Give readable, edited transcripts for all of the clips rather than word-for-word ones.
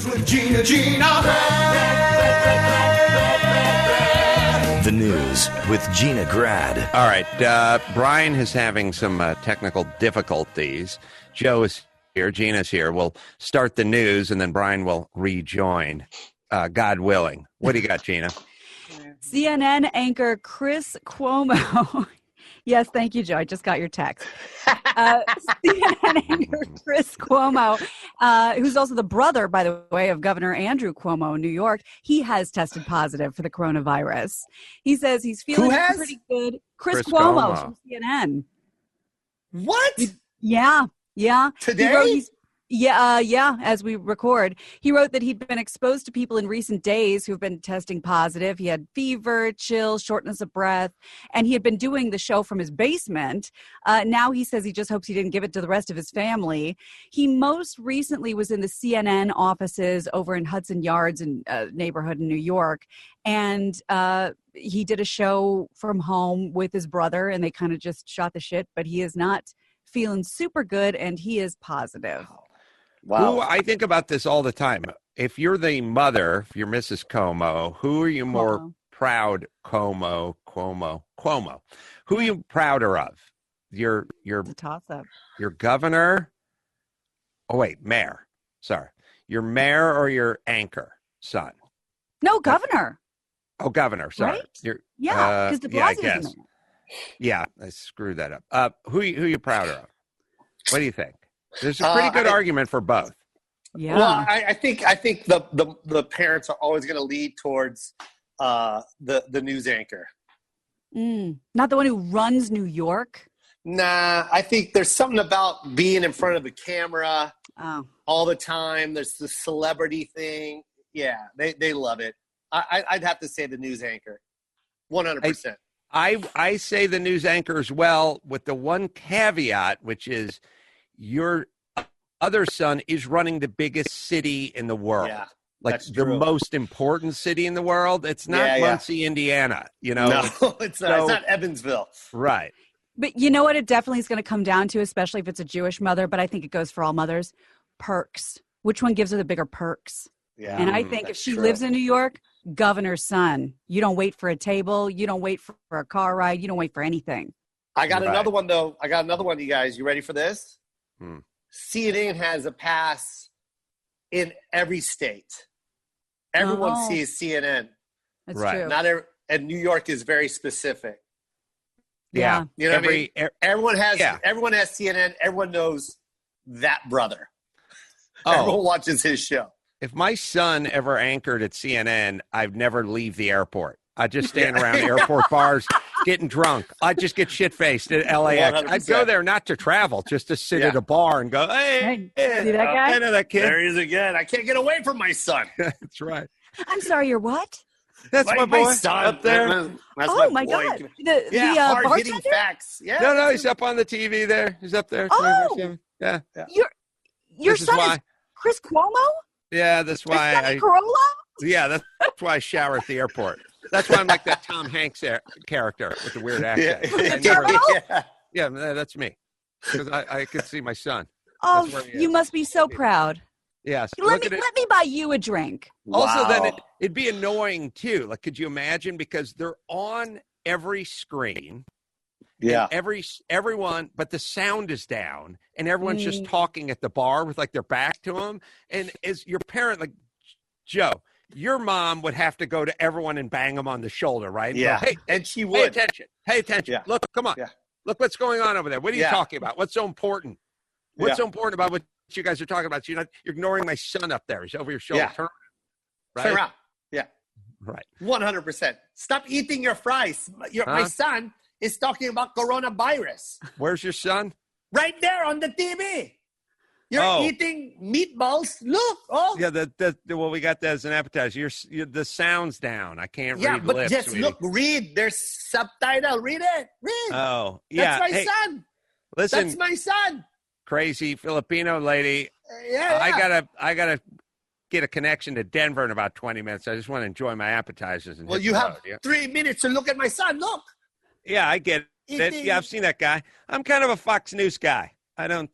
with Gina. The news with Gina Grad. All right. Brian is having some technical difficulties. Joe is here. Gina's here. We'll start the news, and then Brian will rejoin, God willing. What do you got, Gina? CNN anchor Chris Cuomo. Yes, thank you, Joe. I just got your text. CNN anchor Chris Cuomo, who's also the brother, by the way, of Governor Andrew Cuomo in New York, he has tested positive for the coronavirus. He says he's feeling pretty good. Chris Cuomo from CNN. What? Yeah. Today? Yeah, as we record. He wrote that he'd been exposed to people in recent days who've been testing positive. He had fever, chills, shortness of breath, and he had been doing the show from his basement. Now he says he just hopes he didn't give it to the rest of his family. He most recently was in the CNN offices over in Hudson Yards in neighborhood in New York, and he did a show from home with his brother, and they kind of just shot the shit, but he is not feeling super good, and he is positive. Wow. I think about this all the time. If you're the mother, if you're Mrs. Cuomo, who are you more proud? Cuomo. Who are you prouder of? Your it's a toss-up. Your governor? Oh, wait, mayor. Sorry. Your mayor or your anchor son? No, governor. Oh, governor. Sorry. Right? Because the boss is the mayor. Yeah, I screwed that up. Who you prouder of? What do you think? There's a pretty good argument for both. Yeah. Well, I think the parents are always going to lead towards the news anchor. Not the one who runs New York. Nah, I think there's something about being in front of the camera all the time. There's the celebrity thing. Yeah, they love it. I'd have to say the news anchor, 100%. I say the news anchor as well, with the one caveat, which is your other son is running the biggest city in the world. Yeah, like the most important city in the world. It's not Muncie, Indiana. You know, no, it's not. It's not Evansville. Right. But you know what? It definitely is going to come down to, especially if it's a Jewish mother. But I think it goes for all mothers. Perks. Which one gives her the bigger perks? Yeah. And I think if she lives in New York, governor's son. You don't wait for a table. You don't wait for a car ride. You don't wait for anything. I got another one, though. I got another one, you guys. You ready for this? CNN has a pass in every state. Everyone sees CNN. That's true. Not and New York is very specific. Yeah. You know what I mean? Everyone has CNN. Everyone knows that brother. Everyone watches his show. If my son ever anchored at CNN, I'd never leave the airport. I'd just stand around airport bars getting drunk. I'd just get shit-faced at LAX. 100%. I'd go there not to travel, just to sit at a bar and go, hey, see that guy? I know that kid. There he is again. I can't get away from my son. That's right. I'm sorry, you're what? That's my boy son up there. That's my God. The hard-hitting facts. Yeah. No, he's up on the TV there. He's up there. Oh. Yeah. Your son is Chris Cuomo? Yeah, that's why Corolla? Yeah, that's why I shower at the airport. That's why I'm like that Tom Hanks character with the weird accent. Yeah, that's me. Because I could see my son. Oh, you must be so proud. Yes. Let me buy you a drink. Also, then it'd be annoying, too. Like, could you imagine? Because they're on every screen. Yeah. Everyone, but the sound is down, and everyone's just talking at the bar with, like, their back to them. And as your parent, like, Joe, your mom would have to go to everyone and bang them on the shoulder, right? Yeah. Go, hey, and she would. Pay attention. Yeah. Look, come on. Yeah. Look what's going on over there. What are you talking about? What's so important? What's so important about what you guys are talking about? So you're ignoring my son up there. He's over your shoulder. Yeah. Turn around. Yeah. Right. 100%. Stop eating your fries. My son is talking about coronavirus. Where's your son? Right there on the TV. You're eating meatballs. Look. Oh. Yeah, well, we got that as an appetizer. The sound's down. I can't read Yeah, but lips, just sweetie. look, read. There's subtitle. Read it. Read. Oh, yeah. That's my son. Listen. That's my son. Crazy Filipino lady. Yeah. I gotta get a connection to Denver in about 20 minutes. I just want to enjoy my appetizers. And you have 3 minutes to look at my son. Look. Yeah, I get it. Yeah, I've seen that guy. I'm kind of a Fox News guy. I don't.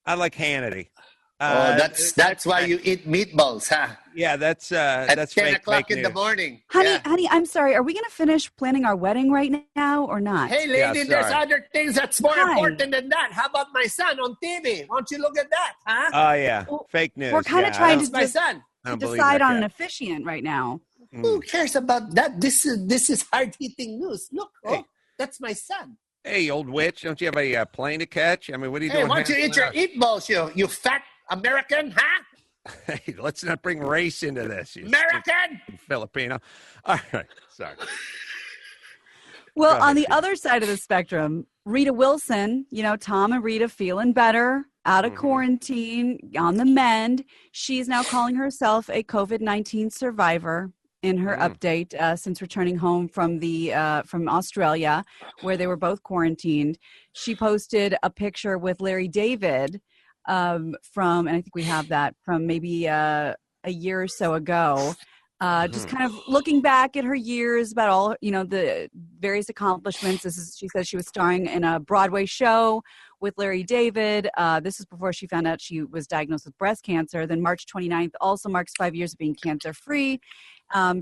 I like Hannity. That's why you eat meatballs, huh? Yeah, that's 10 fake, o'clock fake in the news. morning. Honey, I'm sorry. Are we going to finish planning our wedding right now or not? Hey, lady, there's other things that's more important than that. How about my son on TV? Why don't you look at that, huh? Oh, yeah. Fake news. We're kind of trying to my son. decide on an officiant right now. Who cares about that? This is hard-hitting news. Look, that's my son. Hey, old witch, don't you have a plane to catch? I mean, what are you doing? Hey, why don't you eat your meatballs, you fat American, huh? Hey, let's not bring race into this. American? Filipino. All right, sorry. Well, on the other side of the spectrum, Rita Wilson, Tom and Rita feeling better, out of quarantine, on the mend. She's now calling herself a COVID-19 survivor in her update since returning home from from Australia, where they were both quarantined. She posted a picture with Larry David and I think we have that from maybe a year or so ago. Just kind of looking back at her years, about all, the various accomplishments. She says she was starring in a Broadway show with Larry David. This is before she found out she was diagnosed with breast cancer. Then March 29th also marks 5 years of being cancer-free.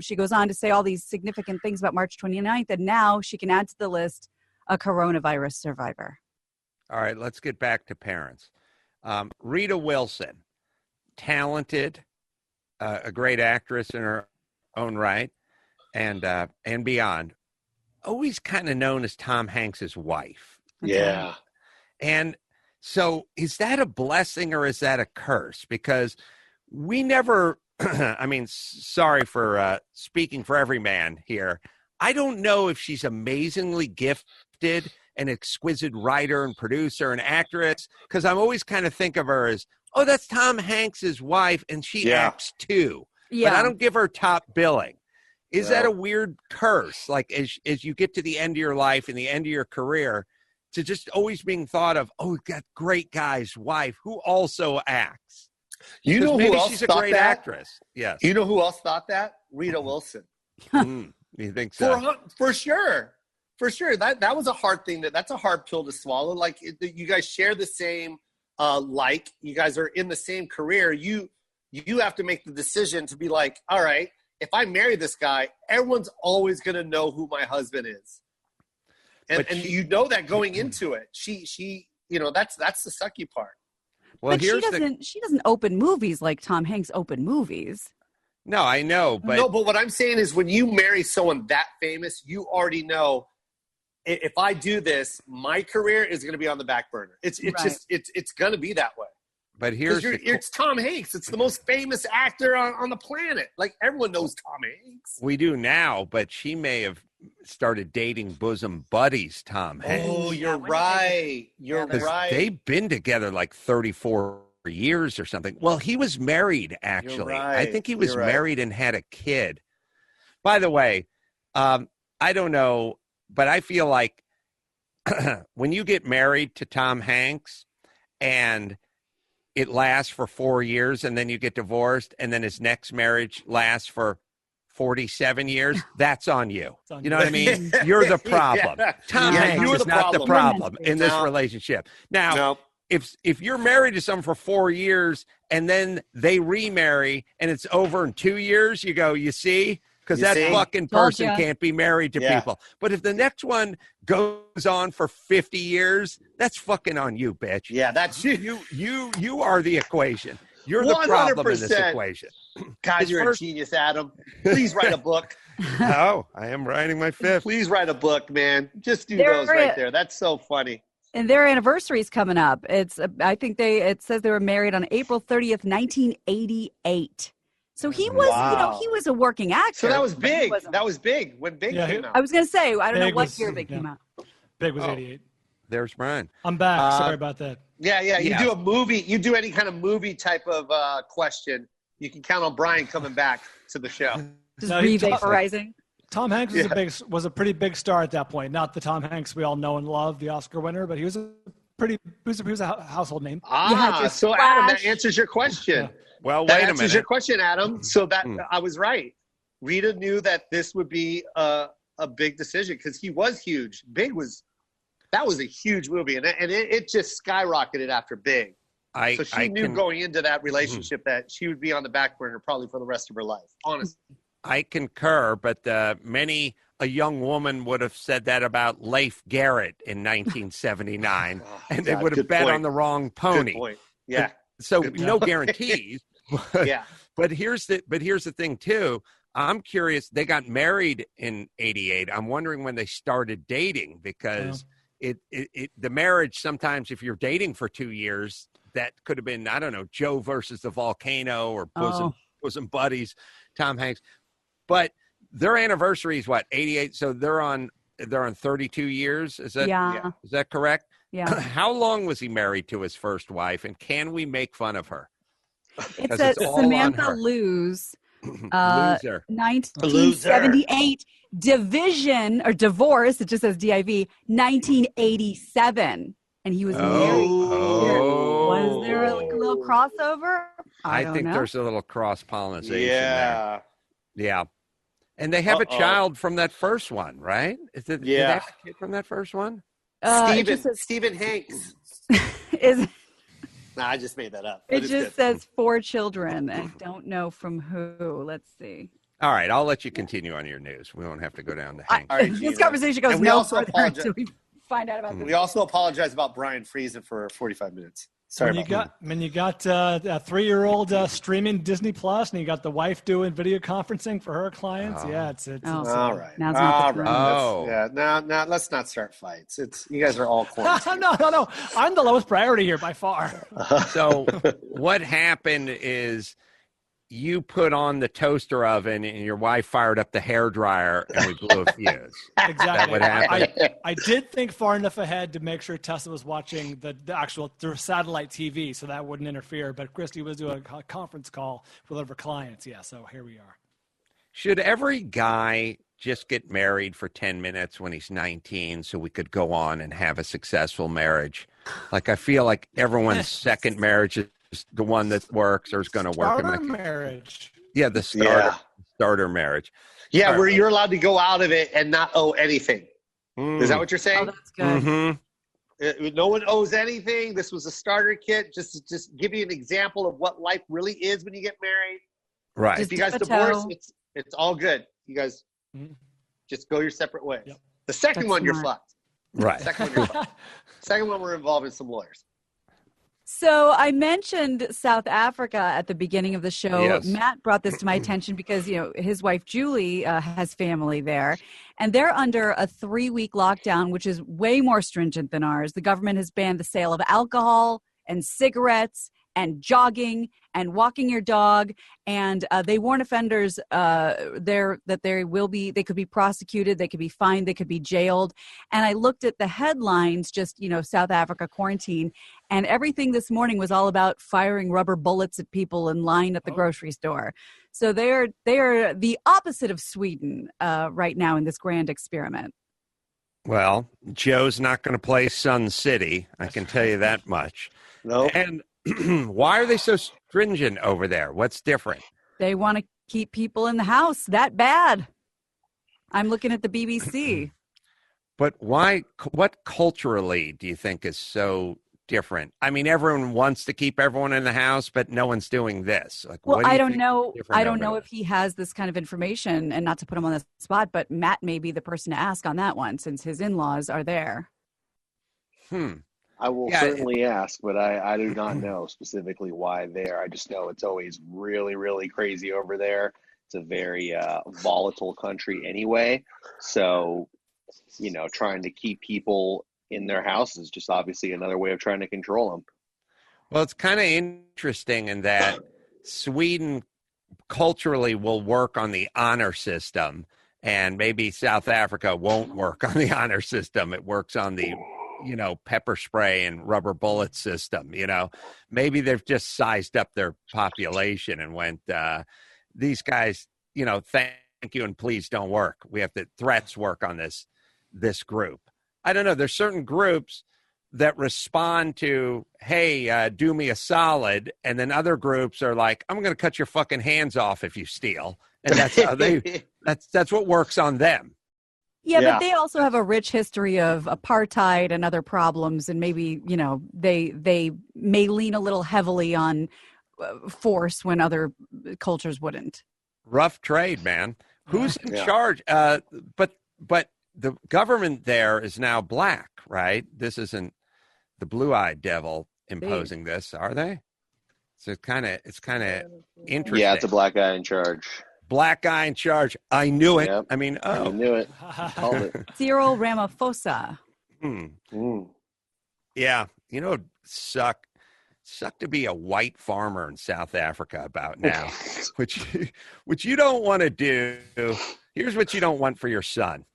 She goes on to say all these significant things about March 29th, and now she can add to the list a coronavirus survivor. All right, let's get back to parents. Rita Wilson, talented, a great actress in her own right, and beyond. Always kind of known as Tom Hanks's wife. Yeah. And so is that a blessing or is that a curse? Because we never, I mean, sorry for speaking for every man here. I don't know if she's amazingly gifted, an exquisite writer and producer and actress, because I'm always kind of think of her as, oh, that's Tom Hanks's wife, and she acts too. Yeah. But I don't give her top billing. Is that a weird curse? Like as you get to the end of your life and the end of your career, to just always being thought of, oh, that great guy's wife who also acts. You know who else she's a thought great that? Actress. Yes. You know who else thought that? Rita Wilson. You think so? For sure. For sure. That was a hard thing. That's a hard pill to swallow. Like you guys share the same you guys are in the same career. You have to make the decision to be like, all right, if I marry this guy, everyone's always going to know who my husband is. And you know that going into it. She that's the sucky part. Well, but she doesn't open movies like Tom Hanks opened movies. No, I know. But what I'm saying is when you marry someone that famous, you already know, if I do this, my career is going to be on the back burner. It's going to be that way. But it's Tom Hanks. It's the most famous actor on the planet. Like everyone knows Tom Hanks. We do now, but she may have started dating bosom buddies Tom Hanks. Oh, you're right. You're right. They've been together like 34 years or something. Well, he was married, actually. Right. I think he was married and had a kid. By the way, I don't know, but I feel like when you get married to Tom Hanks and it lasts for 4 years and then you get divorced and then his next marriage lasts for 47 years, that's on you. You know what I mean? You're the problem. Tom Hanks is not the problem in this relationship. Now, if you're married to someone for 4 years and then they remarry and it's over in 2 years, you go, you see? Because that fucking person can't be married to people. But if the next one goes on for 50 years, that's fucking on you, bitch. Yeah, that's you. You are the equation. You're the problem in this equation. God, you're a genius, Adam. Please write a book. Oh, I am writing my fifth. Please write a book, man. Just do those right there. That's so funny. And their anniversary is coming up. I think it says they were married on April 30th, 1988. So he was, he was a working actor. So that was big. That was big when Big came out. I was going to say, I don't know what year Big came out. Big was 88. There's Brian. I'm back. Sorry about that. Yeah. You do a movie. You do any kind of movie type of question. You can count on Brian coming back to the show. Just re-vaporizing. Tom Hanks was a pretty big star at that point. Not the Tom Hanks we all know and love, the Oscar winner, but he was a household name. So Adam, that answers your question. Yeah. Well, that wait a answers minute. your question, Adam. So that I was right. Rita knew that this would be a big decision because he was huge. That was a huge movie, and it just skyrocketed after Big. So she knew going into that relationship that she would be on the back burner probably for the rest of her life, honestly. I concur, but a young woman would have said that about Leif Garrett in 1979, and they would have bet on the wrong pony. Good point. Yeah. So no guarantees. But, yeah. But here's the thing too. I'm curious. They got married in '88. I'm wondering when they started dating, because the marriage, sometimes if you're dating for 2 years, that could have been, I don't know, Joe versus the volcano or bosom buddies, Tom Hanks. But their anniversary is what, 88? So they're on 32 years. Is that correct? Yeah. How long was he married to his first wife, and can we make fun of her? It says Samantha Luz, Loser. 1978 division or divorce. It just says DIV. 1987, and he was married. Was there a little crossover? I think know. There's a little cross pollination there. Yeah. And they have a child from that first one, right? Did they have a kid from that first one? Stephen Hanks. I just made that up. It just says 4 children. I don't know from who. Let's see. All right, I'll let you continue on your news. We won't have to go down to Hanks. Right, this conversation goes no further until we find out about this. We also apologize about Brian Friesen for 45 minutes. Sorry you got a 3-year-old streaming Disney Plus, and you got the wife doing video conferencing for her clients. It's all right. Now's not the time. Now let's not start fights. You guys are all quarantined. No. I'm the lowest priority here by far. So what happened is you put on the toaster oven and your wife fired up the hairdryer and we blew a fuse. Exactly. That would happen. I did think far enough ahead to make sure Tessa was watching the actual satellite TV, so that wouldn't interfere. But Christy was doing a conference call with one of her clients. Yeah, so here we are. Should every guy just get married for 10 minutes when he's 19 so we could go on and have a successful marriage? Like, I feel like everyone's second marriage is the one that works or is going to work. Starter marriage. Yeah, the starter marriage. Yeah, where you're allowed to go out of it and not owe anything. Is that what you're saying? Oh, that's good. Mm-hmm. No one owes anything. This was a starter kit. Just give you an example of what life really is when you get married. Right. If you guys divorce, it's all good. You guys just go your separate ways. Yep. The second one, you're fucked. Right. Second one, we're involved in some lawyers. So I mentioned South Africa at the beginning of the show. Yes. Matt brought this to my attention because, his wife Julie has family there, and they're under a 3-week lockdown, which is way more stringent than ours. The government has banned the sale of alcohol and cigarettes and jogging and walking your dog, and they warn offenders that they could be prosecuted, they could be fined, they could be jailed. And I looked at the headlines, just South Africa quarantine, and everything this morning was all about firing rubber bullets at people in line at the grocery store. So they are the opposite of Sweden right now in this grand experiment. Well, Joe's not going to play Sun City, I can tell you that much. No. And why are they so stringent over there? What's different? They want to keep people in the house that bad. I'm looking at the BBC. But why? What culturally do you think is so different? I mean, everyone wants to keep everyone in the house, but no one's doing this. I don't know. I don't know if he has this kind of information, and not to put him on the spot, but Matt may be the person to ask on that one since his in-laws are there. I will certainly ask, but I do not know specifically why there. I just know it's always really, really crazy over there. It's a very volatile country anyway. So, trying to keep people in their house is just obviously another way of trying to control them. Well, it's kind of interesting in that Sweden culturally will work on the honor system, and maybe South Africa won't work on the honor system. It works on the pepper spray and rubber bullet system. Maybe they've just sized up their population and went, these guys, thank you and please don't work. We have to threats work on this group. I don't know. There's certain groups that respond to, hey, do me a solid. And then other groups are like, I'm going to cut your fucking hands off if you steal. And that's how that's what works on them. Yeah, but they also have a rich history of apartheid and other problems, and maybe, they may lean a little heavily on force when other cultures wouldn't. Rough trade, man. Who's in charge? But the government there is now black, right? This isn't the blue-eyed devil imposing this, are they? So it's kind of interesting. Yeah, it's a black guy in charge. Black guy in charge. I knew it. Yep. I mean, I knew it. Called it. Cyril Ramaphosa. Yeah, suck to be a white farmer in South Africa about now, which you don't want to do. Here's what you don't want for your son.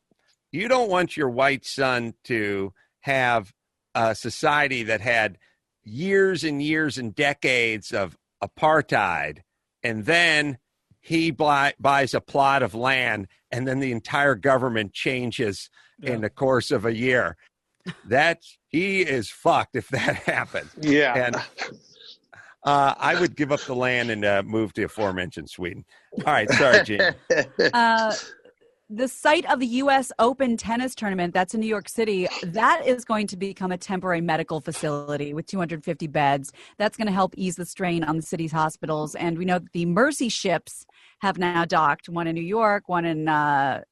You don't want your white son to have a society that had years and years and decades of apartheid, and then he buys a plot of land, and then the entire government changes in the course of a year. He is fucked if that happens. Yeah. And I would give up the land and move to aforementioned Sweden. All right. Sorry, Gene. The site of the U.S. Open tennis tournament, that's in New York City, that is going to become a temporary medical facility with 250 beds. That's going to help ease the strain on the city's hospitals. And we know that the Mercy ships have now docked, one in New York, one in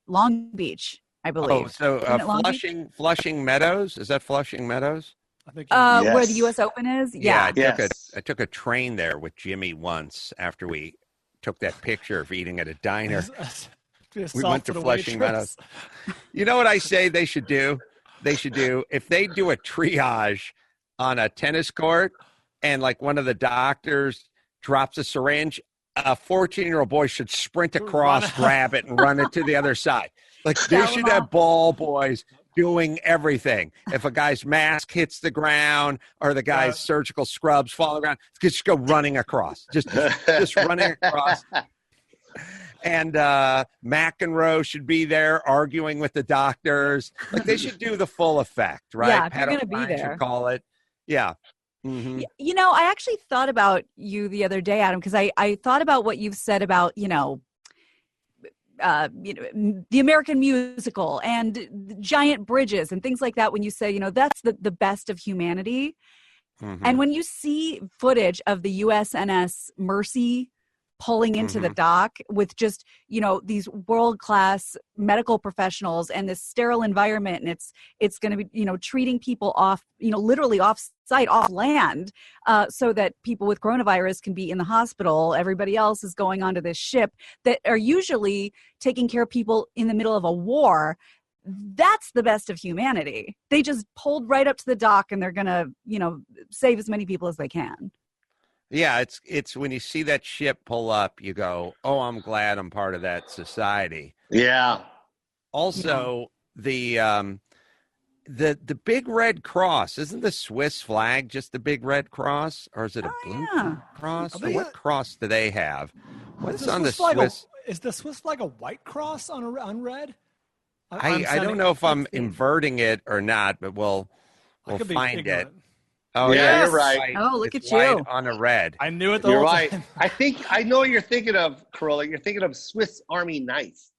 Long Beach, I believe. Oh, so Flushing Meadows? Is that Flushing Meadows? I think where the U.S. Open is? Yeah. I took a train there with Jimmy once after we took that picture of eating at a diner. We went to Flushing Meadows. You know what I say they should do? If they do a triage on a tennis court and like one of the doctors drops a syringe, a 14-year-old boy should sprint across, grab it, and run it to the other side. Like they should have ball boys doing everything. If a guy's mask hits the ground or the guy's surgical scrubs fall on the ground, just go running across. Just running across. And McEnroe should be there arguing with the doctors. Like they should do the full effect, right? Yeah, if you're going to be there. Should call it. Yeah. Mm-hmm. I actually thought about you the other day, Adam, because I thought about what you've said about, the American musical and giant bridges and things like that. When you say, that's the best of humanity. Mm-hmm. And when you see footage of the USNS Mercy pulling into the dock with just, these world-class medical professionals and this sterile environment, and it's going to be, treating people off, literally off-site, off-land, so that people with coronavirus can be in the hospital. Everybody else is going onto this ship that are usually taking care of people in the middle of a war. That's the best of humanity. They just pulled right up to the dock, and they're going to, save as many people as they can. Yeah, it's when you see that ship pull up, you go, "Oh, I'm glad I'm part of that society." Yeah. Also, the big red cross, isn't the Swiss flag just the big red cross, or is it a blue cross? Or what cross do they have? What's on the Swiss? Is the Swiss flag a white cross on red? I don't know if I'm inverting it or not, but we'll find it. Oh, yeah, you're right. Oh, look it's at you. On a red. I knew it the You're whole right. time. I think I know what you're thinking of, Corolla. You're thinking of Swiss Army knife.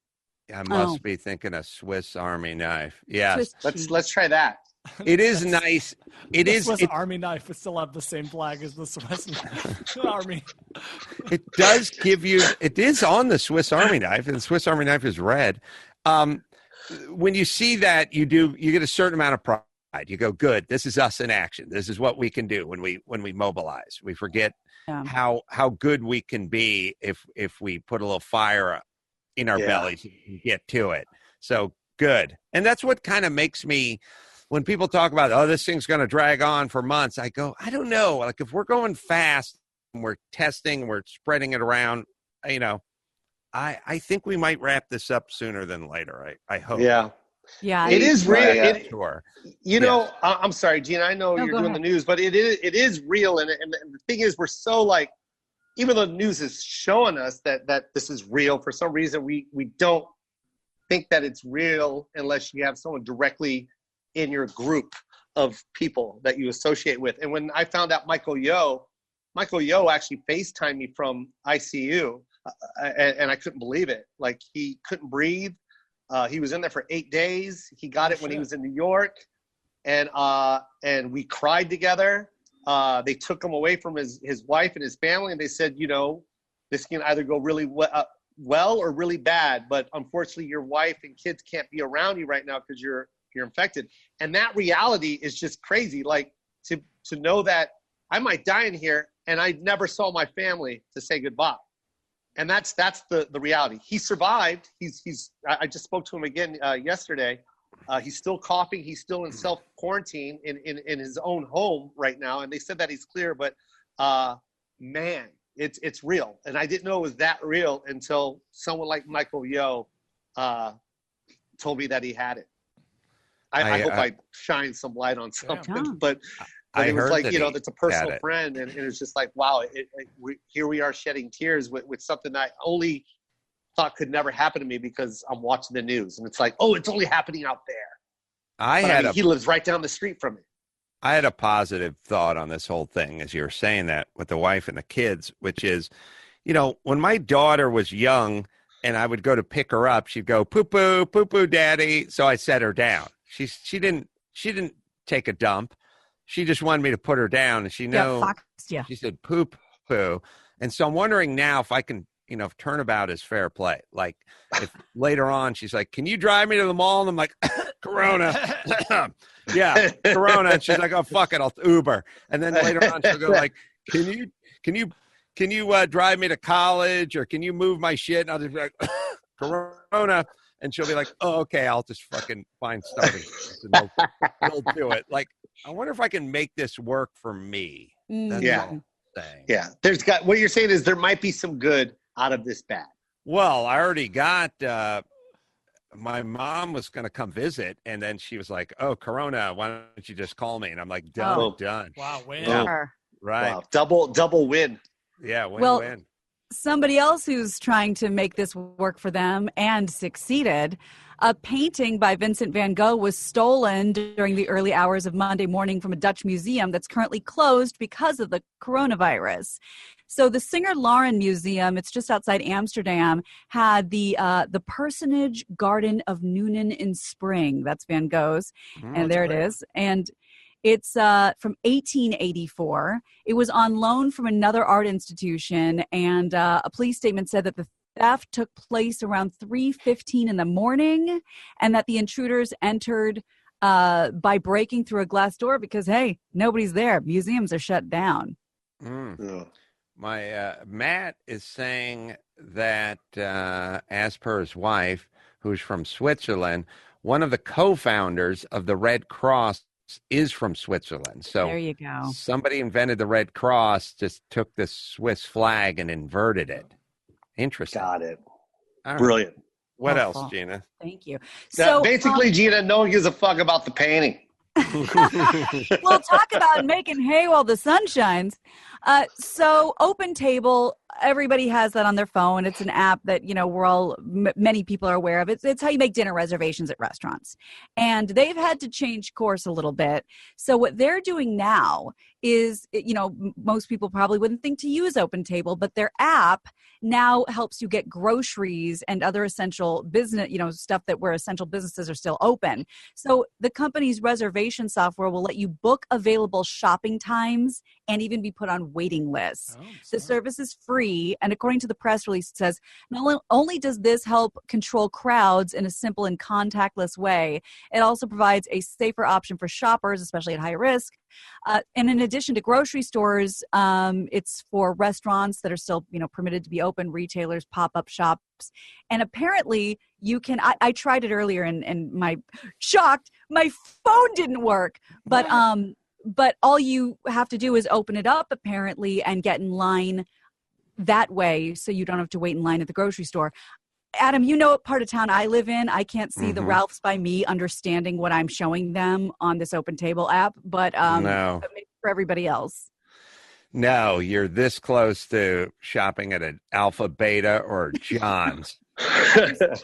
I must be thinking of Swiss Army knife. Yes. Let's try that. It is nice. It is Swiss Army knife would still have the same flag as the Swiss Army. It does give you. It is on the Swiss Army knife, and the Swiss Army knife is red. When you see that, you get a certain amount of pride. You go, good. This is us in action. This is what we can do when we mobilize. We forget how good we can be if we put a little fire in our bellies and get to it. So good. And that's what kind of makes me, when people talk about, oh, this thing's going to drag on for months, I go, I don't know. Like if we're going fast and we're testing and we're spreading it around, I think we might wrap this up sooner than later. I hope. Yeah. Yeah, it is real. Sure. I'm sorry, Gina. I know you're doing the news, but it is real. And the thing is, we're so like, even though the news is showing us that this is real, for some reason we don't think that it's real unless you have someone directly in your group of people that you associate with. And when I found out Michael Yo actually FaceTimed me from ICU, and I couldn't believe it. Like he couldn't breathe. He was in there for 8 days. He got it when he was in New York, and we cried together. They took him away from his wife and his family, and they said, this can either go really well or really bad. But unfortunately, your wife and kids can't be around you right now because you're infected. And that reality is just crazy. Like to know that I might die in here, and I never saw my family to say goodbye. And that's the reality. He survived. I just spoke to him again yesterday. He's still coughing. He's still in self-quarantine in his own home right now. And they said that he's clear, but man, it's real. And I didn't know it was that real until someone like Michael Yo told me that he had it. I hope I shine some light on something, but it was like, that's a personal friend. And it was just like, wow, here we are shedding tears with something I only thought could never happen to me because I'm watching the news. And it's like, oh, it's only happening out there. He lives right down the street from me. I had a positive thought on this whole thing as you were saying that with the wife and the kids, which is, when my daughter was young and I would go to pick her up, she'd go, poo-poo, daddy. So I set her down. She didn't take a dump. She just wanted me to put her down, and she she said poo. And so I'm wondering now if I can, if turnabout is fair play. Like if later on she's like, can you drive me to the mall? And I'm like, Corona. Yeah, Corona. And she's like, oh, fuck it, I'll Uber. And then later on she'll go like, can you drive me to college, or can you move my shit? And I'll just be like, Corona. And she'll be like, oh, okay, I'll just fucking find something. And they'll do it. Like, I wonder if I can make this work for me. That's all I'm saying. Yeah. What you're saying is there might be some good out of this bad. Well, I already got, my mom was going to come visit, and then she was like, oh, Corona, why don't you just call me? And I'm like, done. Wow, win. Yeah, right. Wow. Double win. Yeah, win. Somebody else who's trying to make this work for them and succeeded. A painting by Vincent van Gogh was stolen during the early hours of Monday morning from a Dutch museum that's currently closed because of the coronavirus. So the Singer Lauren Museum, it's just outside Amsterdam, had the Personage Garden of Noonan in Spring. That's Van Gogh's, and there it is. And it's from 1884. It was on loan from another art institution, and a police statement said that the theft took place around 3:15 in the morning, and that the intruders entered by breaking through a glass door because, hey, nobody's there. Museums are shut down. My Matt is saying that, as per his wife, who's from Switzerland, one of the co-founders of the Red Cross is from Switzerland. So there you go. Somebody invented the Red Cross, just took the Swiss flag and inverted it. Interesting. Got it. Right. Brilliant. What else, Gina? Thank you. So basically, Gina, no one gives a fuck about the painting. Well, talk about making hay while the sun shines. So Open Table, everybody has that on their phone. It's an app that, many people are aware of. It's how you make dinner reservations at restaurants. And they've had to change course a little bit. So what they're doing now is, most people probably wouldn't think to use Open Table, but their app now helps you get groceries and other essential business, stuff where essential businesses are still open. So the company's reservation software will let you book available shopping times and even be put on waiting lists. The service is free, and according to the press release, it says, not only does this help control crowds in a simple and contactless way, it also provides a safer option for shoppers, especially at high risk. And in addition to grocery stores, it's for restaurants that are still, permitted to be open, retailers, pop-up shops. And apparently you can, I tried it earlier and my phone didn't work, but all you have to do is open it up apparently and get in line that way, so you don't have to wait in line at the grocery store. Adam, what part of town I live in. I can't see the Ralphs by me understanding what I'm showing them on this Open Table app, but no. Maybe for everybody else. No, you're this close to shopping at an Alpha, Beta, or John's.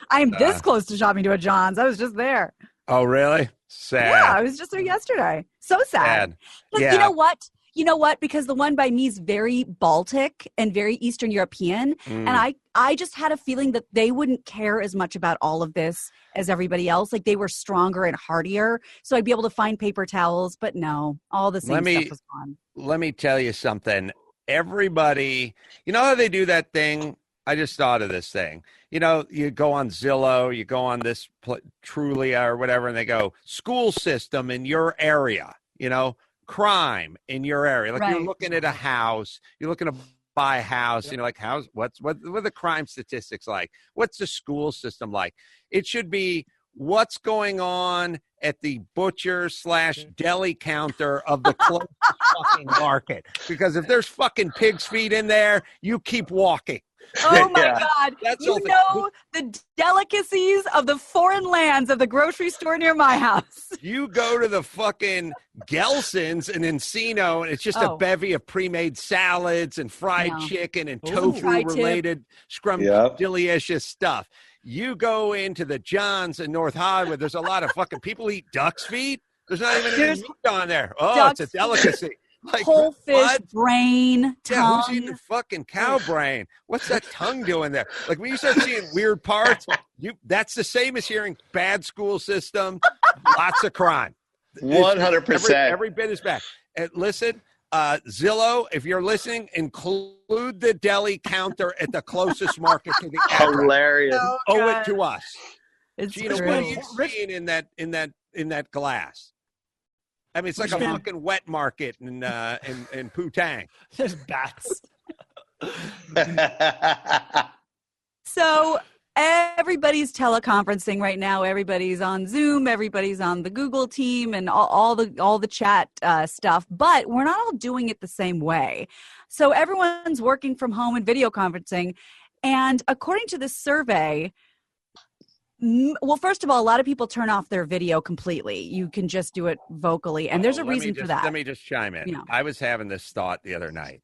I'm this close to shopping to a John's. I was just there. Oh, really? Sad. Yeah, I was just there yesterday. So sad. But yeah. You know what? You know what? Because the one by me is very Baltic and very Eastern European. And I just had a feeling that they wouldn't care as much about all of this as everybody else. Like they were stronger and hardier. So I'd be able to find paper towels. But no, all the same stuff was gone. Let me tell you something. Everybody, you know how they do that thing? I just thought of this thing. You know, you go on Zillow, you go on this Trulia or whatever, and they go, school system in your area, you know, crime in your area. Like you're looking at a house, you're looking to buy a house, you know, like what are the crime statistics like? What's the school system like? It should be what's going on at the butcher/deli counter of the closest fucking market. Because if there's fucking pig's feet in there, you keep walking. Oh my God. You know the delicacies of the foreign lands of the grocery store near my house. You go to the fucking Gelson's in Encino, and it's just a bevy of pre-made salads and fried chicken and tofu-related scrumdiddlyicious stuff. You go into the John's in North Hollywood, there's a lot of fucking people eat duck's feet. There's not even any meat on there. Oh, it's a delicacy. Like, whole fish brain, tongue. Yeah, who's eating fucking cow brain? What's that tongue doing there? Like when you start seeing weird parts, that's the same as hearing bad school system, lots of crime. 100%. Every bit is bad. And listen, Zillow, if you're listening, include the deli counter at the closest market to the address. Hilarious. Owe it to us. It's Gina, what are you seeing in that glass? I mean, it's like a fucking wet market in Putang. There's bats. So everybody's teleconferencing right now. Everybody's on Zoom. Everybody's on the Google team and all the chat stuff. But we're not all doing it the same way. So everyone's working from home and video conferencing. And according to this survey, well, first of all, a lot of people turn off their video completely. You can just do it vocally. And there's a reason for that. Let me just chime in. Yeah. I was having this thought the other night.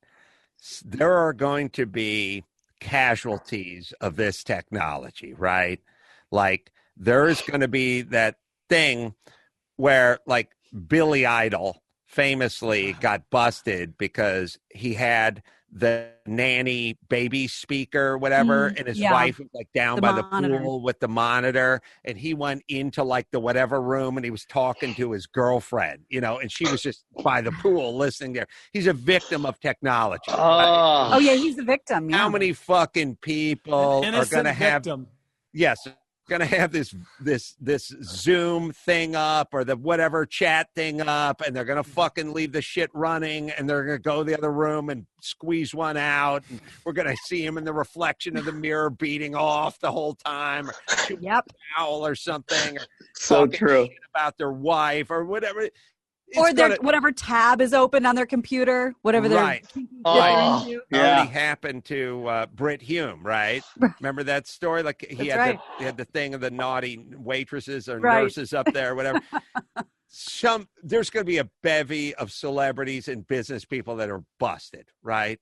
There are going to be casualties of this technology, right? Like there is going to be that thing where like Billy Idol famously got busted because he had the nanny baby speaker, whatever, and his wife was like down by the pool with the monitor, and he went into like the whatever room and he was talking to his girlfriend, you know, and she was just by the pool listening there. He's a victim of technology. Right? Oh yeah, he's a victim. Yeah. How many fucking people are going to have? Yes. Going to have this Zoom thing up or the whatever chat thing up, and they're going to fucking leave the shit running, and they're going to go to the other room and squeeze one out, and we're going to see him in the reflection of the mirror beating off the whole time, or a towel or something, or so true about their wife or whatever. Or their whatever tab is open on their computer, whatever they're already happened to Britt Hume, right? Remember that story? Like he had the thing of the naughty waitresses or nurses up there, whatever. There's going to be a bevy of celebrities and business people that are busted, right?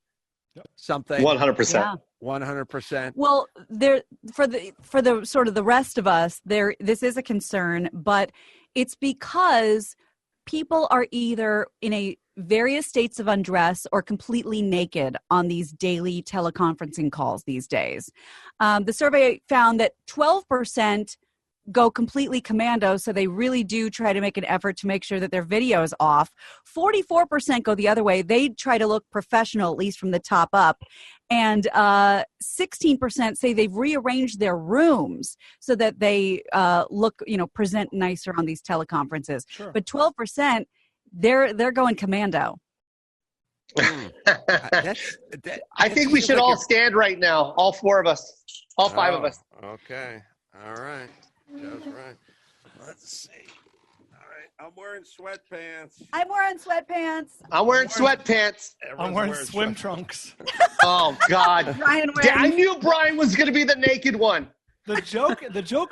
Something 100%. 100%. Well, there for the sort of the rest of us, this is a concern, but it's because people are either in various states of undress or completely naked on these daily teleconferencing calls these days. The survey found that 12% go completely commando, so they really do try to make an effort to make sure that their video is off. 44% go the other way. They try to look professional, at least from the top up. And 16% say they've rearranged their rooms so that they look, present nicer on these teleconferences. Sure. But 12%, they're going commando. I think we should all stand right now. All four of us. All five of us. Okay. All right. Joe's right. Let's see. All right. I'm wearing sweatpants. I'm wearing sweatpants. I'm wearing sweatpants. I'm wearing swim trunks. Oh, God. I knew Brian was going to be the naked one. The joke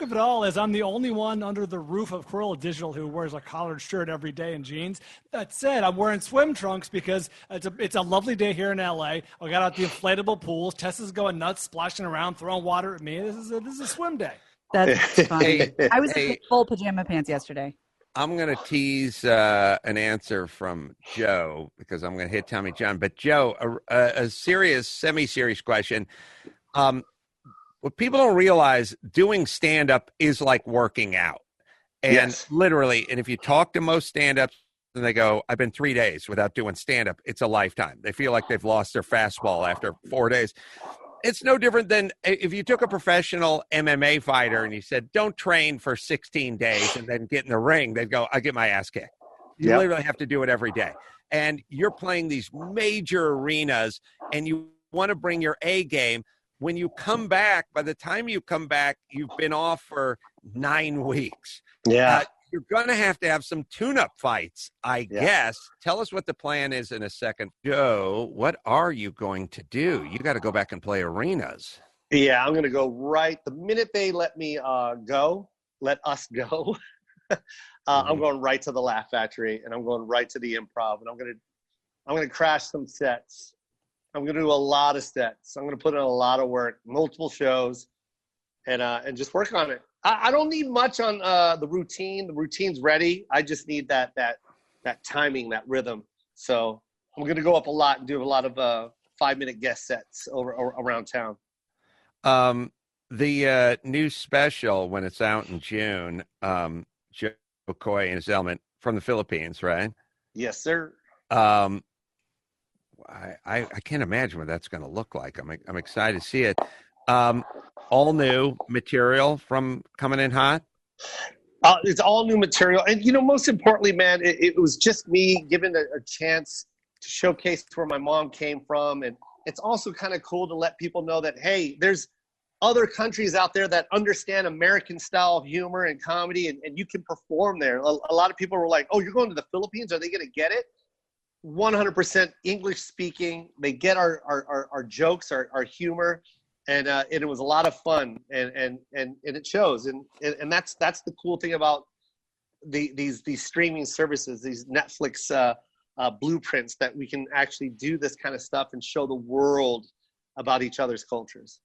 of it all is I'm the only one under the roof of Corolla Digital who wears a collared shirt every day and jeans. That said, I'm wearing swim trunks because it's a lovely day here in LA. I got out the inflatable pools. Tessa's going nuts, splashing around, throwing water at me. This is a swim day. That's funny. I was in full pajama pants yesterday. I'm going to tease an answer from Joe because I'm going to hit Tommy John. But Joe, a serious, semi-serious question. What people don't realize, doing stand-up is like working out. And literally, and if you talk to most stand-ups, and they go, I've been 3 days without doing stand-up, it's a lifetime. They feel like they've lost their fastball after 4 days. It's no different than if you took a professional MMA fighter and you said, don't train for 16 days and then get in the ring. They'd go, I get my ass kicked. You literally have to do it every day. And you're playing these major arenas and you want to bring your A game. When you come back, by the time you come back, you've been off for 9 weeks. Yeah. You're going to have some tune-up fights, I guess. Tell us what the plan is in a second. Joe, what are you going to do? You got to go back and play arenas. Yeah, I'm going to go right the minute they let me let us go. I'm going right to the Laugh Factory, and I'm going right to the Improv, and I'm going to crash some sets. I'm going to do a lot of sets. I'm going to put in a lot of work, multiple shows, and just work on it. I don't need much on the routine. The routine's ready. I just need that timing, that rhythm. So I'm going to go up a lot and do a lot of 5-minute guest sets around town. The new special, when it's out in June, Joe Coy and his element from the Philippines, right? Yes, sir. I can't imagine what that's going to look like. I'm excited to see it. All new material from coming in hot? It's all new material. And, most importantly, man, it was just me given a chance to showcase where my mom came from. And it's also kind of cool to let people know that, hey, there's other countries out there that understand American style of humor and comedy, and you can perform there. A lot of people were like, oh, you're going to the Philippines? Are they going to get it? 100% English speaking. They get our jokes, our humor. And it was a lot of fun, and it shows, and that's the cool thing about these streaming services, these Netflix blueprints, that we can actually do this kind of stuff and show the world about each other's cultures.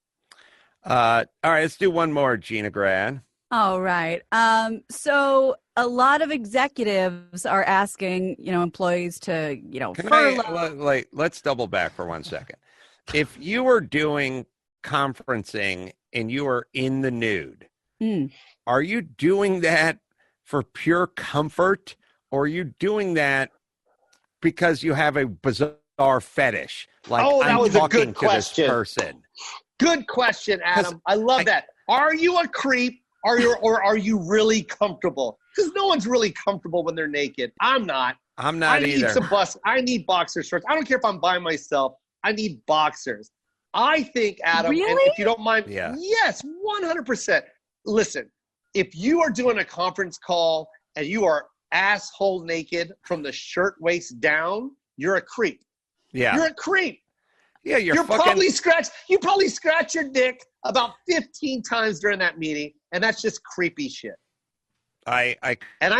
All right, let's do one more, Gina Grad. All right. So a lot of executives are asking, employees to, furlough. Let's double back for 1 second. If you were doing conferencing and you are in the nude, are you doing that for pure comfort, or are you doing that because you have a bizarre fetish? Like, that was a good question. This person. Good question, Adam. I love that. Are you a creep, or are you really comfortable? Because no one's really comfortable when they're naked. I'm not either. I need boxer shorts. I don't care if I'm by myself. I need boxers. I think, Adam, really? And if you don't mind, yes, 100%. Listen, if you are doing a conference call and you are asshole naked from the shirt waist down, you're a creep. Yeah. You're a creep. Yeah, you probably scratch your dick about 15 times during that meeting, and that's just creepy shit. I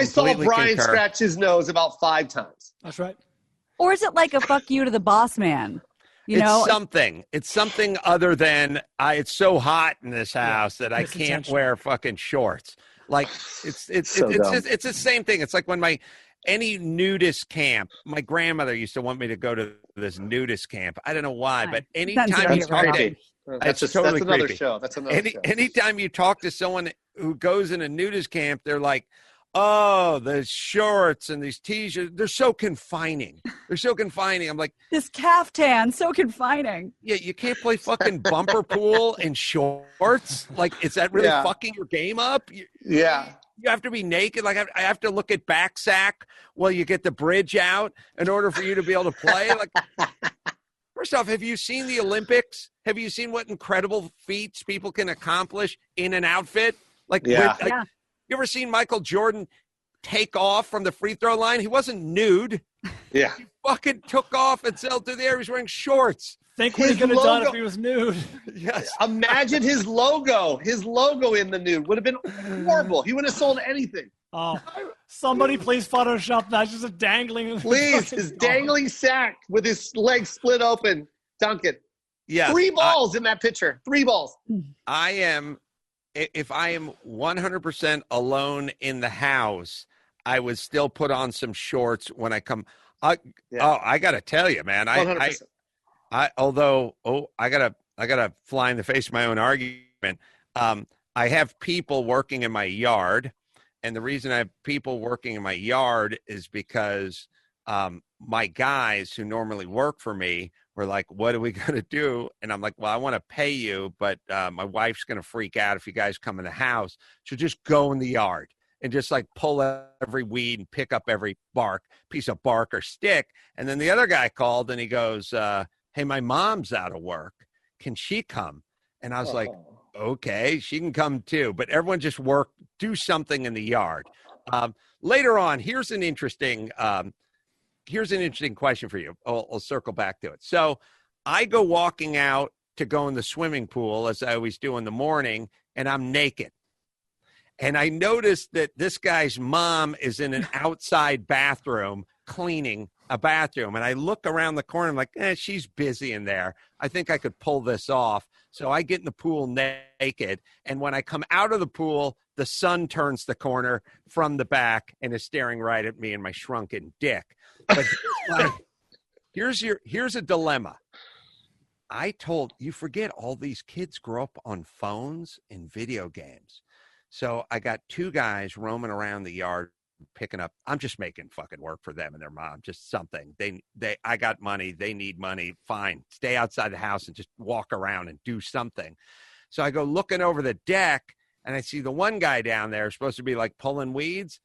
saw Brian scratch his nose about 5 times. That's right. Or is it like a fuck you to the boss man? It's something other than it's so hot in this house that I can't wear fucking shorts. Like it's the same thing. It's like when any nudist camp, my grandmother used to want me to go to this nudist camp. I don't know why, but anytime you talk to that's another show. That's another show. Anytime you talk to someone who goes in a nudist camp, they're like, oh, the shorts and these t-shirts, they're so confining. I'm like, this caftan, so confining. Yeah, you can't play fucking bumper pool in shorts. Like, is that really fucking your game up? You have to be naked. Like, I have to look at back sack while you get the bridge out in order for you to be able to play. Like, first off, have you seen the Olympics? Have you seen what incredible feats people can accomplish in an outfit? You ever seen Michael Jordan take off from the free throw line? He wasn't nude. Yeah. He fucking took off and sailed through the air. He was wearing shorts. Think what he could have done if he was nude. Yes. Imagine his logo in the nude would have been horrible. He wouldn't have sold anything. Oh, somebody please Photoshop that. Just a dangling. Please, his dangling sack with his legs split open. Dunk it. Yeah. 3 balls in that picture. 3 balls. If I am 100% alone in the house, I would still put on some shorts when I come. Oh, I got to tell you, man. I gotta fly in the face of my own argument. I have people working in my yard, and the reason I have people working in my yard is because my guys who normally work for me were like, "What are we gonna do?" And I'm like, "Well, I want to pay you, but my wife's gonna freak out if you guys come in the house. So just go in the yard and just like pull every weed and pick up every piece of bark or stick." And then the other guy called and he goes, "Hey, my mom's out of work. Can she come?" And I was like, "Okay, she can come too." But everyone just do something in the yard. Later on, here's an interesting question for you. I'll circle back to it. So I go walking out to go in the swimming pool, as I always do in the morning, and I'm naked. And I noticed that this guy's mom is in an outside bathroom cleaning a bathroom. And I look around the corner, I'm like, she's busy in there. I think I could pull this off. So I get in the pool naked. And when I come out of the pool, the sun turns the corner from the back and is staring right at me and my shrunken dick. But here's a dilemma. I told you, forget all these kids grow up on phones and video games. So I got two guys roaming around the yard picking up. I'm just making fucking work for them and their mom, just something. I got money. They need money. Fine. Stay outside the house and just walk around and do something. So I go looking over the deck and I see the one guy down there supposed to be like pulling weeds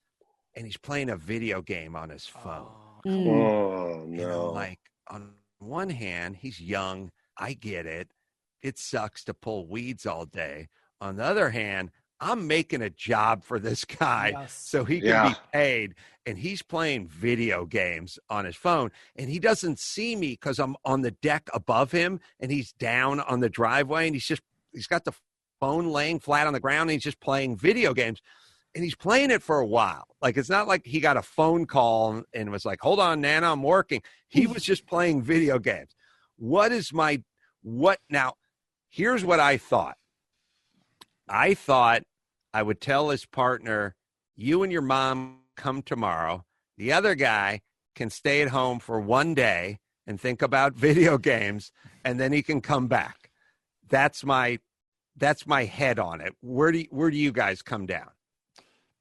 and he's playing a video game on his phone. Oh, no. And I'm like, on one hand, he's young. I get it. It sucks to pull weeds all day. On the other hand, I'm making a job for this guy so he can be paid. And he's playing video games on his phone. And he doesn't see me because I'm on the deck above him and he's down on the driveway. And he's got the phone laying flat on the ground and he's just playing video games. And he's playing it for a while. Like, it's not like he got a phone call and was like, "Hold on, Nana, I'm working." He was just playing video games. Now, here's what I thought. I thought I would tell his partner, "You and your mom come tomorrow. The other guy can stay at home for one day and think about video games, and then he can come back." That's my head on it. Where do you guys come down?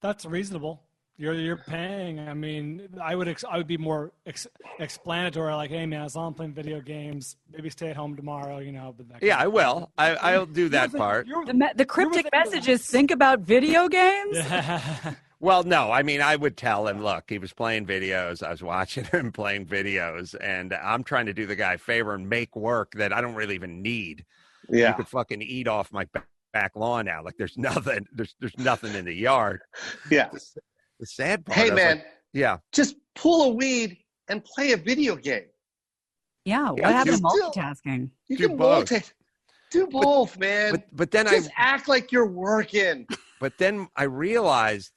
That's reasonable. You're paying. I mean, I would be more explanatory, like, "Hey man, as long as I'm playing video games, maybe stay at home tomorrow." But I will. I'll do that part. The cryptic message is, think about video games. Well, no, I mean, I would tell him, look, he was playing videos. I was watching him playing videos, and I'm trying to do the guy a favor and make work that I don't really even need. Yeah, you could fucking eat off my back lawn now. Like, there's nothing. There's nothing in the yard. Yeah. The sad part. Hey, man. Like, just pull a weed and play a video game. Yeah. What happened to multitasking? You can multitask. Do both, man. But then just act like you're working. But then I realized,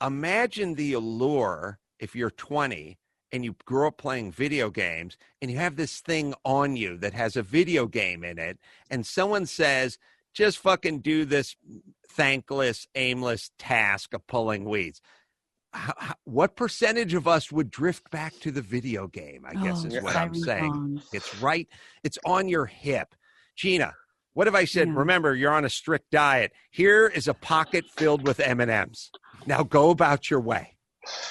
imagine the allure if you're 20 and you grew up playing video games and you have this thing on you that has a video game in it, and someone says, "Just fucking do this thankless, aimless task of pulling weeds." What percentage of us would drift back to the video game, I guess is what I'm saying. It's right. It's on your hip. Gina, what have I said? Yeah. Remember, you're on a strict diet. Here is a pocket filled with M&Ms. Now go about your way.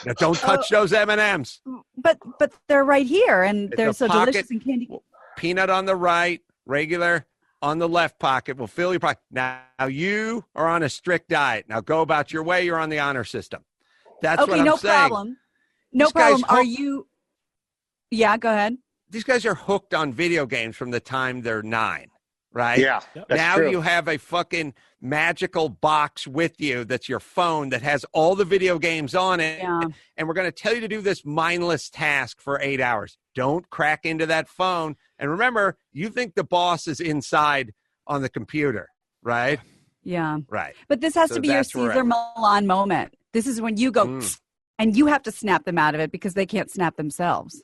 Now don't touch those M&Ms. But they're right here, and they're so delicious and candy. Peanut on the right, regular on the left pocket will fill your pocket. Now you are on a strict diet. Now go about your way. You're on the honor system. That's what I'm saying. No problem. Are you? Yeah, go ahead. These guys are hooked on video games from the time they're 9, right? Yeah. Now true. You have a fucking magical box with you that's your phone that has all the video games on it. Yeah. And we're going to tell you to do this mindless task for 8 hours. Don't crack into that phone. And remember, you think the boss is inside on the computer, right? Yeah. Right. But this has to be your Cesar Millan moment. This is when you go and you have to snap them out of it because they can't snap themselves.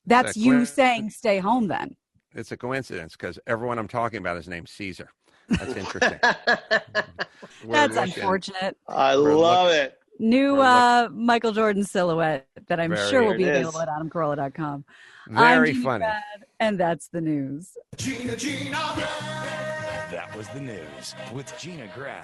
That's you saying stay home then. It's a coincidence because everyone I'm talking about is named Caesar. That's interesting. That's unfortunate. I love it. New Michael Jordan silhouette that I'm sure will be available at AdamCarolla.com. Very I'm Gina funny. Grad, and that's the news. That was the news with Gina Grad.